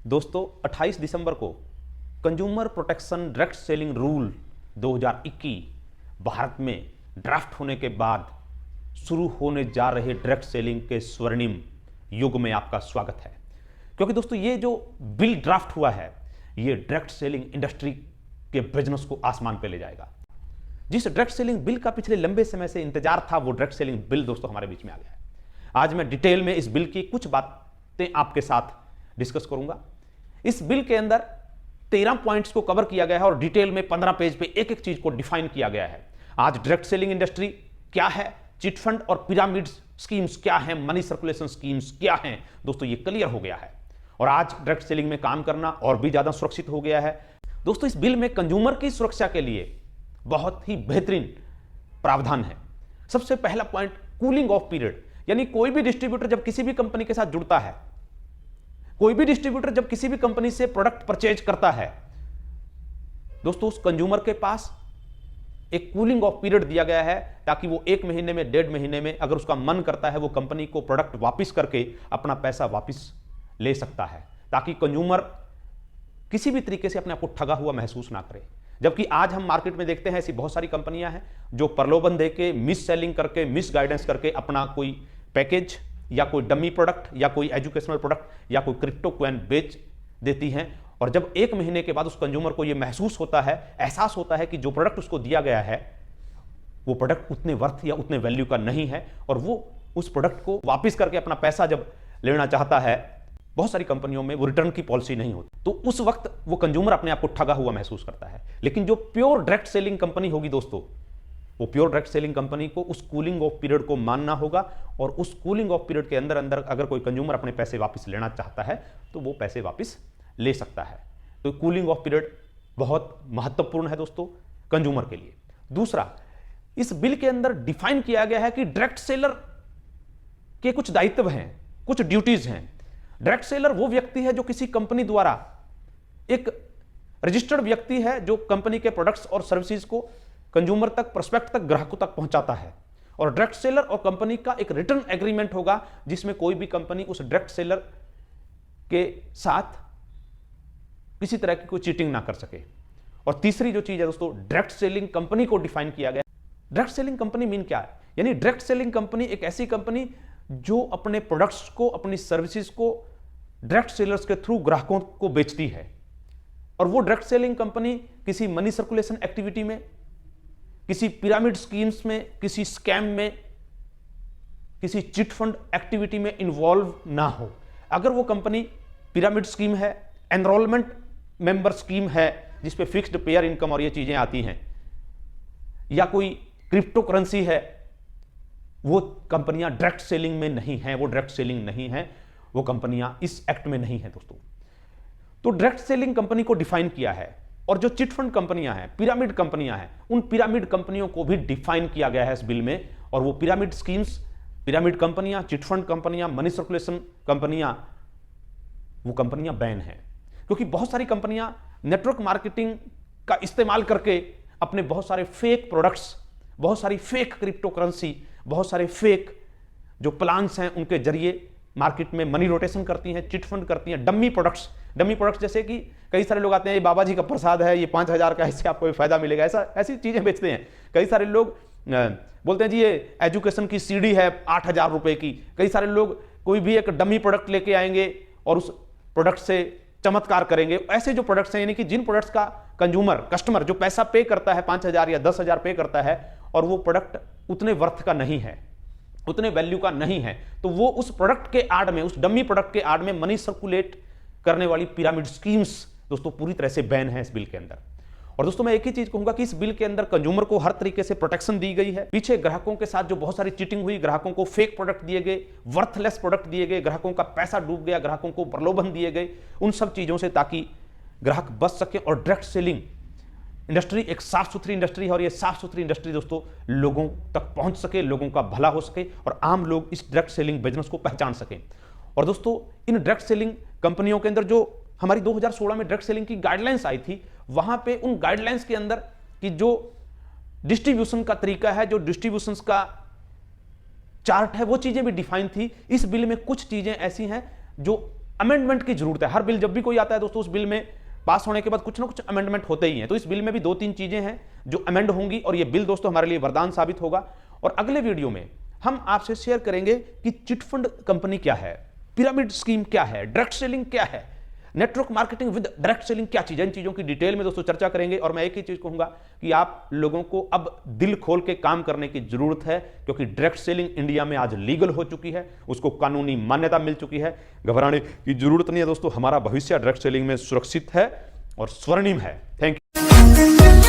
दोस्तों 28 दिसंबर को consumer protection direct selling rule 2021 Bharat में ड्राफ्ट होने के बाद शुरू होने जा रहे डायरेक्ट सेलिंग के स्वर्णिम युग में आपका स्वागत है। क्योंकि दोस्तों ये जो बिल ड्राफ्ट हुआ है ये डायरेक्ट सेलिंग इंडस्ट्री के बिजनेस को आसमान पे ले जाएगा। जिस डायरेक्ट सेलिंग बिल का पिछले लंबे समय से इंतजार था वो डायरेक्ट सेलिंग बिल दोस्तों हमारे बीच में आ गया है। आज मैं डिटेल में इस बिल की कुछ बातें आपके साथ डिस्कस करूंगा। इस बिल के अंदर 13 पॉइंट्स को कवर किया गया है और डिटेल में 15 पेज पे एक एक चीज को डिफाइन किया गया है। आज डायरेक्ट सेलिंग इंडस्ट्री क्या है, चिट फंड और पिरामिड स्कीम्स क्या है, मनी सर्कुलेशन स्कीम्स क्या हैं, दोस्तों ये क्लियर हो गया है और आज डायरेक्ट सेलिंग में काम करना और भी ज्यादा सुरक्षित हो गया है। दोस्तों इस बिल में कंज्यूमर की सुरक्षा के लिए बहुत ही बेहतरीन प्रावधान है। सबसे पहला पॉइंट कूलिंग ऑफ पीरियड, यानी कोई भी डिस्ट्रीब्यूटर जब किसी भी कंपनी के साथ जुड़ता है, कोई भी डिस्ट्रीब्यूटर जब किसी भी कंपनी से प्रोडक्ट परचेज करता है, दोस्तों उस कंज्यूमर के पास एक कूलिंग ऑफ पीरियड दिया गया है ताकि वो 1 महीने में, 1.5 महीने में अगर उसका मन करता है वो कंपनी को प्रोडक्ट वापस करके अपना पैसा वापस ले सकता है, ताकि कंज्यूमर किसी भी तरीके से अपने आप को ठगा हुआ महसूस ना करे। जबकि आज हम मार्केट में देखते हैं ऐसी बहुत सारी कंपनियां हैं जो प्रलोभन देके, मिस सेलिंग करके, मिस गाइडेंस करके अपना कोई पैकेज या कोई डमी प्रोडक्ट या कोई एजुकेशनल प्रोडक्ट या कोई क्रिप्टो कॉइन बेच देती हैं और जब 1 महीने के बाद उस कंज्यूमर को यह महसूस होता है, एहसास होता है कि जो प्रोडक्ट उसको दिया गया है वो प्रोडक्ट उतने वर्थ या उतने वैल्यू का नहीं है और वो उस प्रोडक्ट को वापस करके अपना पैसा जब लेना चाहता है, बहुत सारी कंपनियों में वो रिटर्न की पॉलिसी नहीं होती, तो उस वक्त वो कंज्यूमर अपने आप को ठगा हुआ महसूस करता है। लेकिन जो प्योर डायरेक्ट सेलिंग कंपनी होगी दोस्तों, वो प्योर डायरेक्ट सेलिंग कंपनी को उस कूलिंग ऑफ पीरियड को मानना होगा और उस कूलिंग ऑफ पीरियड के अंदर अंदर अगर कोई कंज्यूमर अपने पैसे वापस लेना चाहता है तो वो पैसे वापस ले सकता है। तो कूलिंग ऑफ पीरियड बहुत महत्वपूर्ण है दोस्तों कंज्यूमर के लिए। दूसरा, इस बिल के अंदर डिफाइन किया गया है कि डायरेक्ट सेलर के कुछ दायित्व हैं, कुछ ड्यूटीज हैं। डायरेक्ट सेलर वो व्यक्ति है जो किसी कंपनी द्वारा, एक रजिस्टर्ड व्यक्ति है जो कंपनी के प्रोडक्ट्स और सर्विसेज को कंज्यूमर तक, प्रोस्पेक्ट तक, ग्राहकों तक पहुंचाता है। और डायरेक्ट सेलर और कंपनी का एक रिटर्न एग्रीमेंट होगा जिसमें कोई भी कंपनी उस डायरेक्ट सेलर के साथ किसी तरह की कोई चीटिंग ना कर सके। और तीसरी जो चीज है दोस्तों, डायरेक्ट सेलिंग कंपनी को डिफाइन किया गया। डायरेक्ट सेलिंग कंपनी मीन क्या है? यानी डायरेक्ट सेलिंग कंपनी एक ऐसी कंपनी जो अपने प्रोडक्ट्स को, अपनी सर्विसेज को डायरेक्ट सेलर्स के थ्रू ग्राहकों को बेचती है। और वो डायरेक्ट सेलिंग कंपनी किसी मनी सर्कुलेशन एक्टिविटी में, किसी पिरामिड स्कीम्स में, किसी स्कैम में, किसी चिट फंड एक्टिविटी में इन्वॉल्व ना हो। अगर वो कंपनी पिरामिड स्कीम है, एनरोलमेंट मेंबर स्कीम है जिसपे फिक्स्ड पेयर इनकम और ये चीजें आती हैं, या कोई क्रिप्टो करेंसी है, वो कंपनियां डायरेक्ट सेलिंग में नहीं है, वो डायरेक्ट सेलिंग नहीं है, वो कंपनियां इस एक्ट में नहीं है दोस्तों। तो डायरेक्ट सेलिंग कंपनी को डिफाइन किया है। और जो चिट फंड कंपनियां हैं, पिरामिड कंपनियां हैं, उन पिरामिड कंपनियों को भी डिफाइन किया गया है इस बिल में। और वो पिरामिड स्कीम्स, पिरामिड कंपनियां, चिट फंड कंपनियां, मनी सर्कुलेशन कंपनियां, वो कंपनियां बैन हैं। क्योंकि बहुत सारी कंपनियां नेटवर्क मार्केटिंग का इस्तेमाल करके अपने बहुत सारे फेक प्रोडक्ट्स, बहुत सारी फेक क्रिप्टो करेंसी, बहुत सारे फेक जो प्लान्स हैं उनके जरिए मार्केट में मनी रोटेशन करती हैं, चिट फंड करती हैं। डमी प्रोडक्ट्स जैसे कि कई सारे लोग आते हैं, ये बाबा जी का प्रसाद है, ये 5,000 का, इससे आपको फायदा मिलेगा, ऐसी चीजें बेचते हैं। कई सारे लोग बोलते हैं जी ये एजुकेशन की सीडी है 8,000 रुपए की। कई सारे लोग कोई भी एक डमी प्रोडक्ट लेके आएंगे और उस प्रोडक्ट से चमत्कार करेंगे। ऐसे जो प्रोडक्ट्स हैं, यानी कि जिन प्रोडक्ट्स का कस्टमर जो पैसा पे करता है, 5,000 या 10,000 पे करता है और वो प्रोडक्ट उतने वर्थ का नहीं है, उतने वैल्यू का नहीं है, तो वो उस प्रोडक्ट के आड़ में, उस डमी प्रोडक्ट के आड़ में मनी सर्कुलेट करने वाली पिरामिड स्कीम्स दोस्तों पूरी तरह से बैन है इस बिल के अंदर। और दोस्तों मैं एक ही चीज कहूंगा कि इस बिल के अंदर कंज्यूमर को हर तरीके से प्रोटेक्शन दी गई है। पीछे ग्राहकों के साथ जो बहुत सारी चीटिंग हुई, ग्राहकों को फेक प्रोडक्ट दिए गए, वर्थलेस प्रोडक्ट दिए गए, ग्राहकों का पैसा डूब गया, ग्राहकों को प्रलोभन दिए गए, उन सब चीजों से ताकि ग्राहक बच सके और डायरेक्ट सेलिंग इंडस्ट्री एक साफ सुथरी इंडस्ट्री है और ये साफ सुथरी इंडस्ट्री दोस्तों लोगों तक पहुंच सके, लोगों का भला हो सके और आम लोग इस डायरेक्ट सेलिंग बिजनेस को पहचान सकें। और दोस्तों इन डायरेक्ट सेलिंग कंपनियों के अंदर जो हमारी 2016 में डायरेक्ट सेलिंग की गाइडलाइंस आई थी, वहां पे उन गाइडलाइंस के अंदर कि जो डिस्ट्रीब्यूशन का तरीका है, जो डिस्ट्रीब्यूशन का चार्ट है, वो चीजें भी डिफाइन थी। इस बिल में कुछ चीजें ऐसी हैं जो अमेंडमेंट की जरूरत है। हर बिल जब भी कोई आता है दोस्तों, उस बिल में पास होने के बाद कुछ ना कुछ अमेंडमेंट होते ही हैं। तो इस बिल में भी 2-3 चीजें हैं जो अमेंड होंगी और ये बिल दोस्तों हमारे लिए वरदान साबित होगा। और अगले वीडियो में हम आपसे शेयर करेंगे कि चिटफंड कंपनी क्या है, पिरामिड स्कीम क्या है, डायरेक्ट सेलिंग क्या है, network marketing with direct selling क्या चीज है। इन चीजों की डिटेल में दोस्तों चर्चा करेंगे। और मैं एक ही चीज कहूंगा कि आप लोगों को अब दिल खोल के काम करने की जरूरत है, क्योंकि डायरेक्ट सेलिंग इंडिया में आज लीगल हो चुकी है, उसको कानूनी मान्यता मिल चुकी है। घबराने की जरूरत नहीं है दोस्तों, हमारा भविष्य डायरेक्ट सेलिंग में सुरक्षित है और स्वर्णिम है। Thank you.